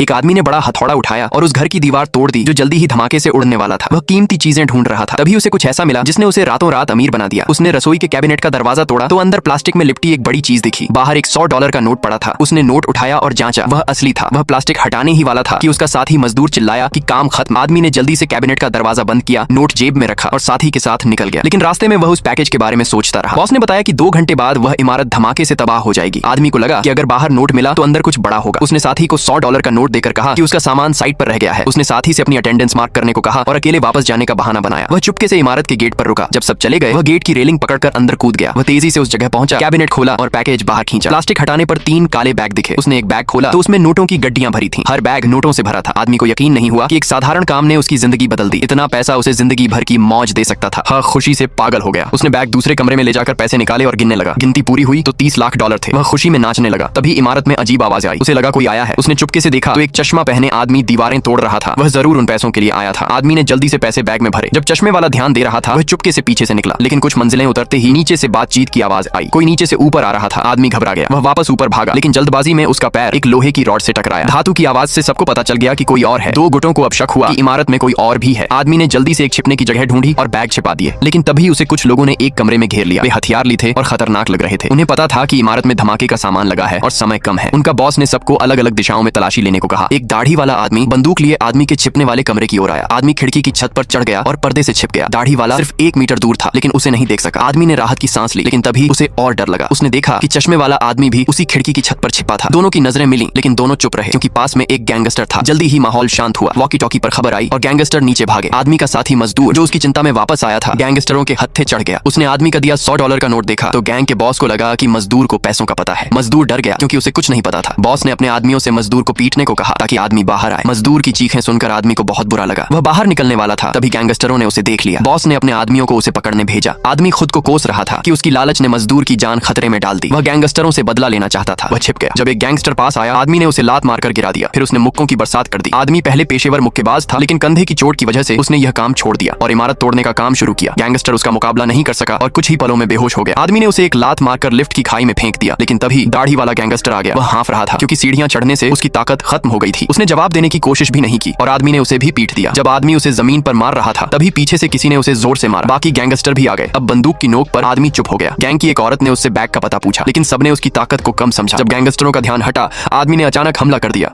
एक आदमी ने बड़ा हथौड़ा उठाया और उस घर की दीवार तोड़ दी जो जल्दी ही धमाके से उड़ने वाला था। वह कीमती चीजें ढूंढ रहा था, तभी उसे कुछ ऐसा मिला जिसने उसे रातों रात अमीर बना दिया। उसने रसोई के कैबिनेट का दरवाजा तोड़ा तो अंदर प्लास्टिक में लिपटी एक बड़ी चीज दिखी। बाहर एक $100 का नोट पड़ा था। उसने नोट उठाया और जांचा, वह असली था। वह प्लास्टिक हटाने ही वाला था कि उसका साथी मजदूर चिल्लाया कि काम खत्म। आदमी ने जल्दी से कैबिनेट का दरवाजा बंद किया, नोट जेब में रखा और साथी के साथ निकल गया। लेकिन रास्ते में वह उस पैकेज के बारे में सोचता रहा। बॉस ने बताया कि 2 घंटे बाद वह इमारत धमाके से तबाह हो जाएगी। आदमी को लगा कि अगर बाहर नोट मिला तो अंदर कुछ बड़ा होगा। उसने साथी को $100 का नोट देकर कहा कि उसका सामान साइट पर रह गया है। उसने साथी से अपनी अटेंडेंस मार्क करने को कहा और अकेले वापस जाने का बहाना बनाया। वह चुपके से इमारत के गेट पर रुका। जब सब चले गए वह गेट की रेलिंग पकड़कर अंदर कूद गया। वह तेजी से उस जगह पहुंचा, कैबिनेट खोला और पैकेज बाहर खींचा। प्लास्टिक हटाने पर 3 काले बैग दिखे। उसने एक बैग खोला तो उसमें नोटों की गड्डियां भरी थी। हर बैग नोटों से भरा था। आदमी को यकीन नहीं हुआ कि एक साधारण काम ने उसकी जिंदगी बदल दी। इतना पैसा उसे जिंदगी भर की मौज दे सकता था। हाँ, खुशी से पागल हो गया। उसने बैग दूसरे कमरे में ले जाकर पैसे निकाले और गिनने लगा। गिनती पूरी हुई तो $30 लाख थे। वह खुशी में नाचने लगा। तभी इमारत में अजीब आवाज आई। उसे लगा कोई आया है। उसने चुपके से देखा तो एक चश्मा पहने आदमी दीवारें तोड़ रहा था। वह जरूर उन पैसों के लिए आया था। आदमी ने जल्दी से पैसे बैग में भरे। जब चश्मे वाला ध्यान दे रहा था वह चुपके से पीछे से निकला। लेकिन कुछ मंजिलें उतरते ही नीचे से बातचीत की आवाज आई। कोई नीचे से ऊपर आ रहा था। आदमी घबरा गया। वह वापस ऊपर भागा, लेकिन जल्दबाजी में उसका पैर एक लोहे की रॉड से टकराया। धातु की आवाज से सबको पता चल गया कि कोई और है। 2 गुटों को अब शक हुआ कि इमारत में कोई और भी है। आदमी ने जल्दी से एक छिपने की जगह ढूंढी और बैग छिपा दिए। लेकिन तभी उसे कुछ लोगों ने एक कमरे में घेर लिया। वे हथियार ली थे और खतरनाक लग रहे थे। उन्हें पता था कि इमारत में धमाके का सामान लगा है और समय कम है। उनका बॉस ने सबको अलग अलग दिशाओं में तलाशी लेने को कहा। एक दाढ़ी वाला आदमी बंदूक लिए आदमी के छिपने वाले कमरे की ओर आया। आदमी खिड़की की छत पर चढ़ गया और पर्दे से छिप गया। दाढ़ी वाला सिर्फ 1 मीटर दूर था, लेकिन उसे नहीं देख सका। आदमी ने राहत की सांस ली, लेकिन तभी उसे और डर लगा। उसने देखा कि चश्मे वाला आदमी भी उसी खिड़की की छत पर छिपा था। दोनों की नजरें मिली, लेकिन दोनों चुप रहे क्योंकि पास में एक गैंगस्टर था। जल्दी ही माहौल शांत हुआ। वॉकी टॉकी पर खबर आई और गैंगस्टर नीचे भागे। आदमी का साथी मजदूर जो उसकी चिंता में वापस आया था गैंगस्टरों के हत्थे चढ़ गया। उसने आदमी का दिया $100 का नोट देखा तो गैंग के बॉस को लगा कि मजदूर को पैसों का पता है। मजदूर डर गया क्योंकि उसे कुछ नहीं पता था। बॉस ने अपने आदमियों से मजदूर को पीटने को कहा ताकि आदमी बाहर आए। मजदूर की चीखें सुनकर आदमी को बहुत बुरा लगा। वह बाहर निकलने वाला था, तभी गैंगस्टरों ने उसे देख लिया। बॉस ने अपने आदमियों को उसे पकड़ने भेजा। आदमी खुद को कोस रहा था कि उसकी लालच ने मजदूर की जान खतरे में डाल दी। वह गैंगस्टरों से बदला लेना चाहता था। वह छिप गया। जब एक गैंगस्टर पास आया आदमी ने उसे लात मारकर गिरा दिया। फिर उसने मुक्कों की बरसात कर दी। आदमी पहले पेशेवर मुक्केबाज था, लेकिन कंधे की चोट की वजह से उसने यह काम छोड़ दिया और इमारत तोड़ने का काम शुरू किया। गैंगस्टर उसका मुकाबला नहीं कर सका और कुछ ही पलों में बेहोश हो गया। आदमी ने उसे एक लात मारकर लिफ्ट की खाई में फेंक दिया, लेकिन तभी दाढ़ी वाला गैंगस्टर आ गया। वह हाँफ रहा था क्योंकि सीढ़ियां चढ़ने से उसकी ताकत खत्म हो गई थी। उसने जवाब देने की कोशिश भी नहीं की और आदमी ने उसे भी पीट दिया। जब आदमी उसे जमीन पर मार रहा था तभी पीछे से किसी ने उसे जोर से मारा। बाकी गैंगस्टर भी आ गए। अब बंदूक की नोक पर आदमी चुप हो गया। गैंग की एक औरत ने उससे बैग का पता पूछा, लेकिन सबने उसकी ताकत को कम समझा। जब गैंगस्टरों का ध्यान हटा आदमी ने अचानक हमला कर दिया।